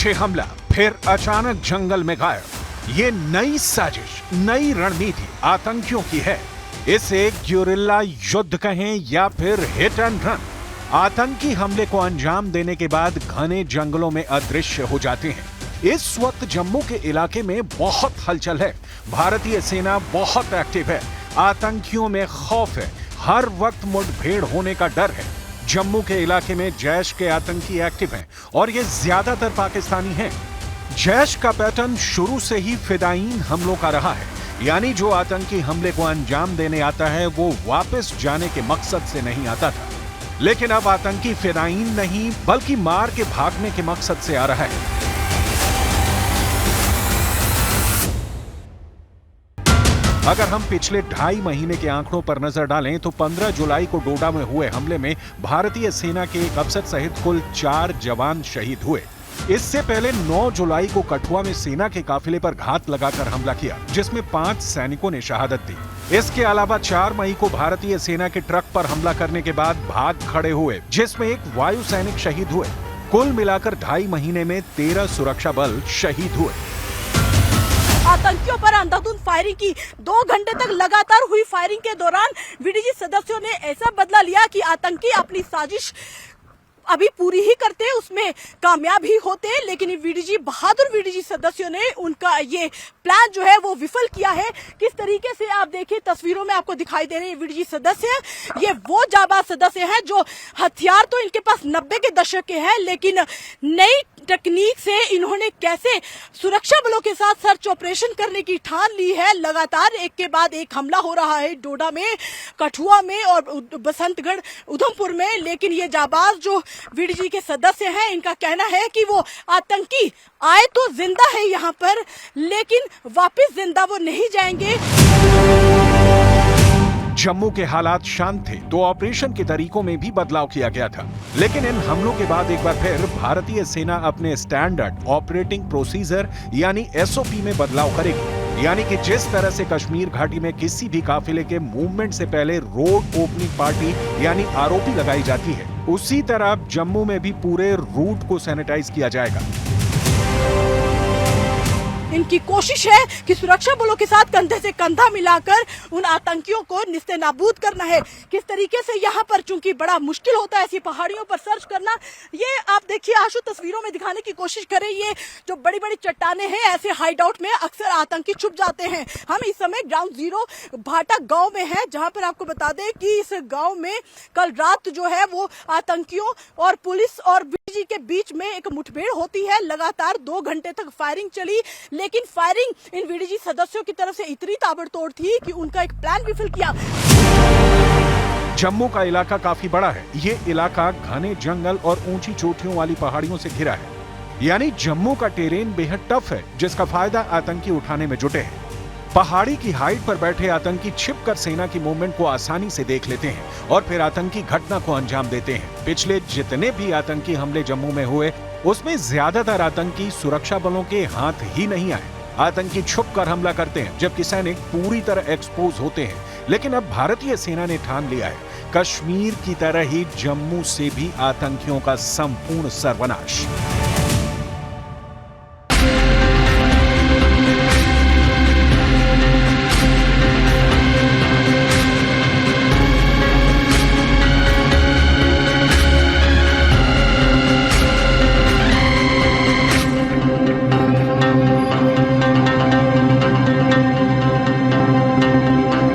पीछे हमला, फिर अचानक जंगल में गायब। ये नई साजिश, नई रणनीति आतंकियों की है। इसे ग्योरिल्ला युद्ध कहें या फिर हिट एंड रन। आतंकी हमले को अंजाम देने के बाद घने जंगलों में अदृश्य हो जाते हैं। इस वक्त जम्मू के इलाके में बहुत हलचल है। भारतीय सेना बहुत एक्टिव है। आतंकियों में खौफ है। हर वक्त मुठभेड़ होने का डर है। जम्मू के इलाके में जैश के आतंकी एक्टिव हैं और ये ज्यादातर पाकिस्तानी हैं। जैश का पैटर्न शुरू से ही फिदायीन हमलों का रहा है, यानी जो आतंकी हमले को अंजाम देने आता है वो वापस जाने के मकसद से नहीं आता था, लेकिन अब आतंकी फिदायीन नहीं बल्कि मार के भागने के मकसद से आ रहा है। अगर हम पिछले 2.5 महीने के आंकड़ों पर नजर डालें तो 15 जुलाई को डोडा में हुए हमले में भारतीय सेना के एक अफसर सहित कुल 4 जवान शहीद हुए। इससे पहले 9 जुलाई को कठुआ में सेना के काफिले पर घात लगाकर हमला किया, जिसमें 5 सैनिकों ने शहादत दी। इसके अलावा 4 मई को भारतीय सेना के ट्रक पर हमला करने के बाद भाग खड़े हुए, जिसमें एक वायु सैनिक शहीद हुए। कुल मिलाकर 2.5 महीने में 13 सुरक्षा बल शहीद हुए। आतंकियों पर अंधाधुंध फायरिंग की 2 घंटे तक लगातार हुई फायरिंग के दौरान वीडीजी सदस्यों ने ऐसा बदला लिया कि आतंकी अपनी साजिश अभी पूरी ही करते, उसमें कामयाब ही होते, लेकिन बहादुर वीडीजी सदस्यों ने उनका ये प्लान जो है वो विफल किया है। किस तरीके से आप देखिए तस्वीरों में आपको दिखाई दे रहे हैं वीडीजी सदस्य। ये वो जाबाज सदस्य हैं जो हथियार तो इनके पास 90 के दशक के हैं, लेकिन नई टेक्निक से इन्होंने कैसे सुरक्षा बलों के साथ सर्च ऑपरेशन करने की ठान ली है। लगातार एक के बाद एक हमला हो रहा है डोडा में, कठुआ में और बसंतगढ़ उधमपुर में, लेकिन ये जाबाज जो वीडीजी के सदस्य हैं इनका कहना है कि वो आतंकी आए तो जिंदा है यहाँ पर, लेकिन वापस जिंदा वो नहीं जाएंगे। जम्मू के हालात शांत थे तो ऑपरेशन के तरीकों में भी बदलाव किया गया था, लेकिन इन हमलों के बाद एक बार फिर भारतीय सेना अपने स्टैंडर्ड ऑपरेटिंग प्रोसीजर यानी एसओपी में बदलाव करेगी। यानी कि जिस तरह से कश्मीर घाटी में किसी भी काफिले के मूवमेंट से पहले रोड ओपनिंग पार्टी यानी आरओपी लगाई जाती है, उसी तरह अब जम्मू में भी पूरे रूट को सैनिटाइज किया जाएगा। इनकी कोशिश है कि सुरक्षा बलों के साथ कंधे से कंधा मिलाकर उन आतंकियों को निस्तेनाबूद करना है। किस तरीके से यहाँ पर चूंकि बड़ा मुश्किल होता है ऐसी पहाड़ियों पर सर्च करना, ये आप देखिए आशु तस्वीरों में दिखाने की कोशिश करें। ये जो बड़ी बड़ी चट्टाने हैं, ऐसे हाइड आउट में अक्सर आतंकी छुप जाते हैं। हम इस समय ग्राउंड जीरो भाटा गाँव में है, जहाँ पर आपको बता दें कि इस गाँव में कल रात जो है वो आतंकियों और पुलिस और वीडीजी के बीच में एक मुठभेड़ होती है। लगातार 2 घंटे तक फायरिंग चली, लेकिन फायरिंग इन वीडीजी सदस्यों की तरफ से इतनी ताबड़तोड़ थी कि उनका एक प्लान विफल किया। जम्मू का इलाका काफी बड़ा है। ये इलाका घने जंगल और ऊंची चोटियों वाली पहाड़ियों से घिरा है, यानी जम्मू का टेरेन बेहद टफ है, जिसका फायदा आतंकी उठाने में जुटे हैं। पहाड़ी की हाइट पर बैठे आतंकी छिपकर सेना की मूवमेंट को आसानी से देख लेते हैं और फिर आतंकी घटना को अंजाम देते हैं। पिछले जितने भी आतंकी हमले जम्मू में हुए, उसमें ज्यादातर आतंकी सुरक्षा बलों के हाथ ही नहीं आए। आतंकी छुपकर हमला करते हैं, जबकि सैनिक पूरी तरह एक्सपोज होते हैं। लेकिन अब भारतीय सेना ने ठान लिया है कश्मीर की तरह ही जम्मू से भी आतंकियों का संपूर्ण सर्वनाश।